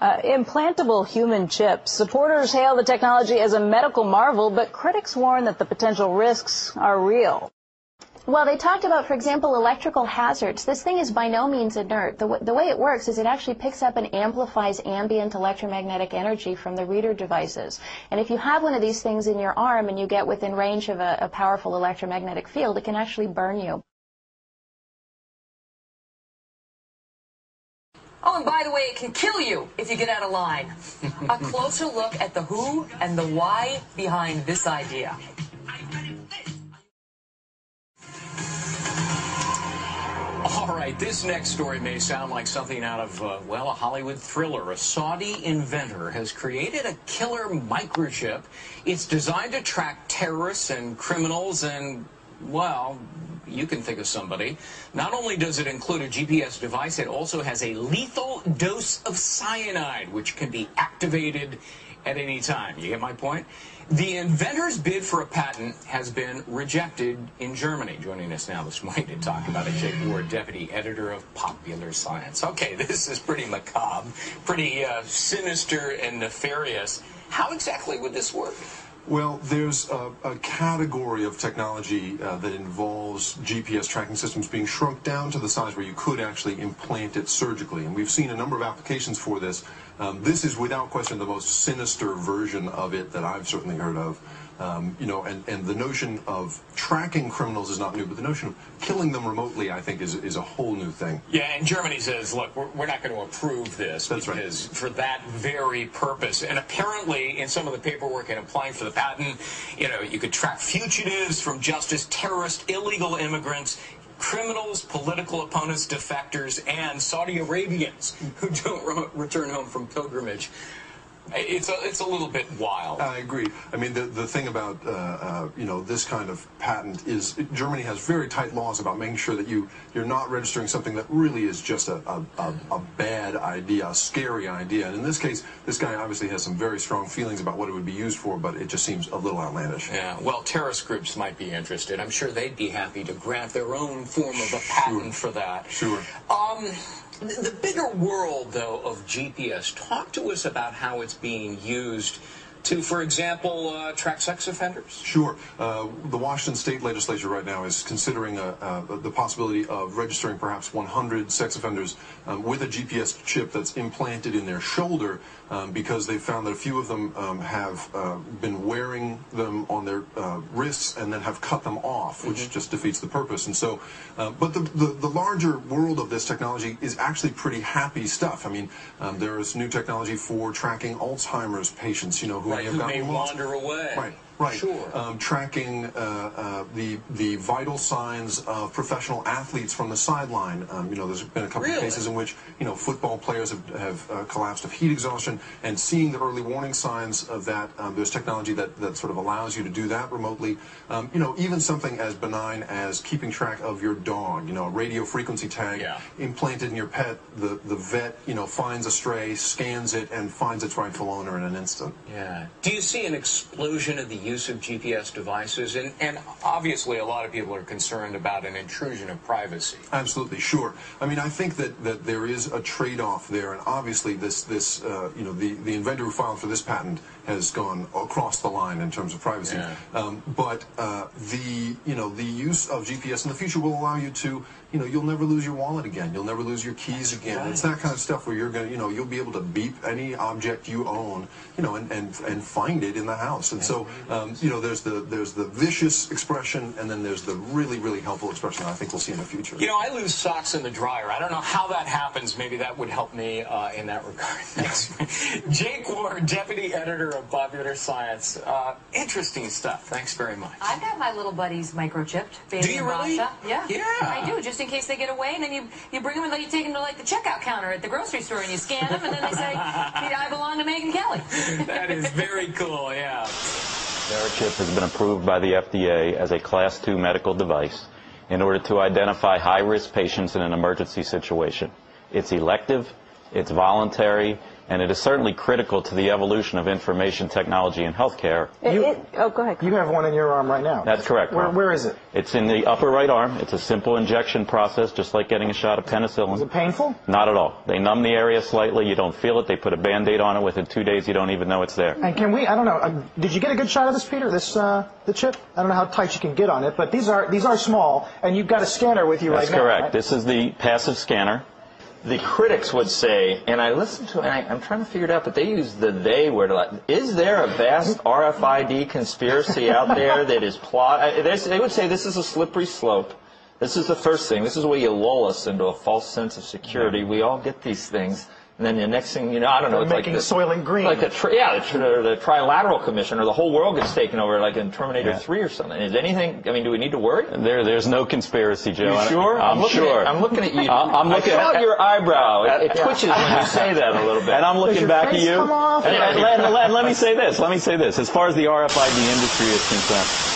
Implantable human chips. Supporters hail the technology as a medical marvel, but critics warn that the potential risks are real. Well, they talked about, for example, electrical hazards. This thing is by no means inert. The way it works is it actually picks up and amplifies ambient electromagnetic energy from the reader devices. And if you have one of these things in your arm and you get within range of a powerful electromagnetic field, it can actually burn you. Oh, and by the way, it can kill you if you get out of line. A closer look at the who and the why behind this idea. All right, this next story may sound like something out of, well, a Hollywood thriller. A Saudi inventor has created a killer microchip. It's designed to track terrorists and criminals and, well, you can think of somebody. Not only does it include a GPS device, it also has a lethal dose of cyanide, which can be activated at any time. You get my point? The inventor's bid for a patent has been rejected in Germany. Joining us now this morning to talk about it, Jake Ward, deputy editor of Popular Science. Okay, this is pretty macabre, pretty sinister and nefarious. How exactly would this work? Well, there's a category of technology that involves GPS tracking systems being shrunk down to the size where you could actually implant it surgically. And we've seen a number of applications for this. This is without question the most sinister version of it that I've certainly heard of. You know, and the notion of tracking criminals is not new, but the notion of killing them remotely, I think, is a whole new thing. Yeah, and Germany says, look, we're not going to approve this. That's because right. For that very purpose. And apparently, in some of the paperwork in applying for the patent, you know, you could track fugitives from justice, terrorists, illegal immigrants, criminals, political opponents, defectors, and Saudi Arabians who don't return home from pilgrimage. It's a little bit wild. I agree. I mean, the thing about you know, this kind of patent is Germany has very tight laws about making sure that you're not registering something that really is just a bad idea, a scary idea. And in this case, this guy obviously has some very strong feelings about what it would be used for, but it just seems a little outlandish. Yeah. Well, terrorist groups might be interested. I'm sure they'd be happy to grant their own form of a patent for that. Sure. The bigger world, though, of GPS, talk to us about how it's being used to, for example, track sex offenders. Sure. The Washington State Legislature right now is considering the possibility of registering perhaps 100 sex offenders with a GPS chip that's implanted in their shoulder because they've found that a few of them have been wearing them on their wrists and then have cut them off, which just defeats the purpose. And so, but the larger world of this technology is actually pretty happy stuff. I mean, there is new technology for tracking Alzheimer's patients, you know, who who may wander away. Right. Right. Sure. Tracking the vital signs of professional athletes from the sideline. You know, there's been a couple of cases in which, you know, football players have collapsed of heat exhaustion, and seeing the early warning signs of that, there's technology that sort of allows you to do that remotely. You know, even something as benign as keeping track of your dog, you know, a radio frequency tag implanted in your pet, the vet, you know, finds a stray, scans it, and finds its rightful owner in an instant. Yeah. Do you see an explosion of the use of GPS devices? And obviously a lot of people are concerned about an intrusion of privacy. Absolutely, sure. I mean, I think that there is a trade-off there, and obviously this you know, the inventor who filed for this patent has gone across the line in terms of privacy. Yeah. But the use of GPS in the future will allow you to, you know, you'll never lose your wallet again. You'll never lose your keys again. Right. It's that kind of stuff where you're going to, you know, you'll be able to beep any object you own, you know, and find it in the house. And so, you know, there's the vicious expression, and then there's the really, really helpful expression that I think we'll see in the future. You know, I lose socks in the dryer. I don't know how that happens. Maybe that would help me in that regard. Thanks. Jake Ward, deputy editor of Popular Science. Interesting stuff. Thanks very much. I've got my little buddies microchipped. Do you really? Yeah. Yeah. I do, just in case they get away, and then you bring them and you take them to like the checkout counter at the grocery store, and you scan them, and then they say, I belong to Megyn Kelly. That is very cool, yeah. Verichip has been approved by the FDA as a Class 2 medical device in order to identify high-risk patients in an emergency situation. It's elective, it's voluntary, and it is certainly critical to the evolution of information technology in healthcare. Oh, go ahead. You have one in your arm right now. That's correct. Where is it? It's in the upper right arm. It's a simple injection process, just like getting a shot of penicillin. Is it painful? Not at all. They numb the area slightly. You don't feel it. They put a Band-Aid on it. Within 2 days, you don't even know it's there. And can we, I don't know, did you get a good shot of this, Peter, the chip? I don't know how tight you can get on it, but these are small, and you've got a scanner with you right now. That's correct. Right? This is the passive scanner. The critics would say, and I listened to it, and I'm trying to figure it out, but they use the "they" word a lot. Is there a vast RFID conspiracy out there that is they would say this is a slippery slope. This is the first thing. This is where you lull us into a false sense of security. We all get these things. And then the next thing you know, I don't know, it's making like Soylent Green. Like the Trilateral Commission, or the whole world gets taken over, like in Terminator 3 or something. Is anything? I mean, do we need to worry? There's no conspiracy, Joe. You sure? I'm sure. I'm looking at you. I saw your eyebrow. It twitches when you say that a little bit. And I'm looking back at you. Come off? Let me say this. As far as the RFID industry is concerned,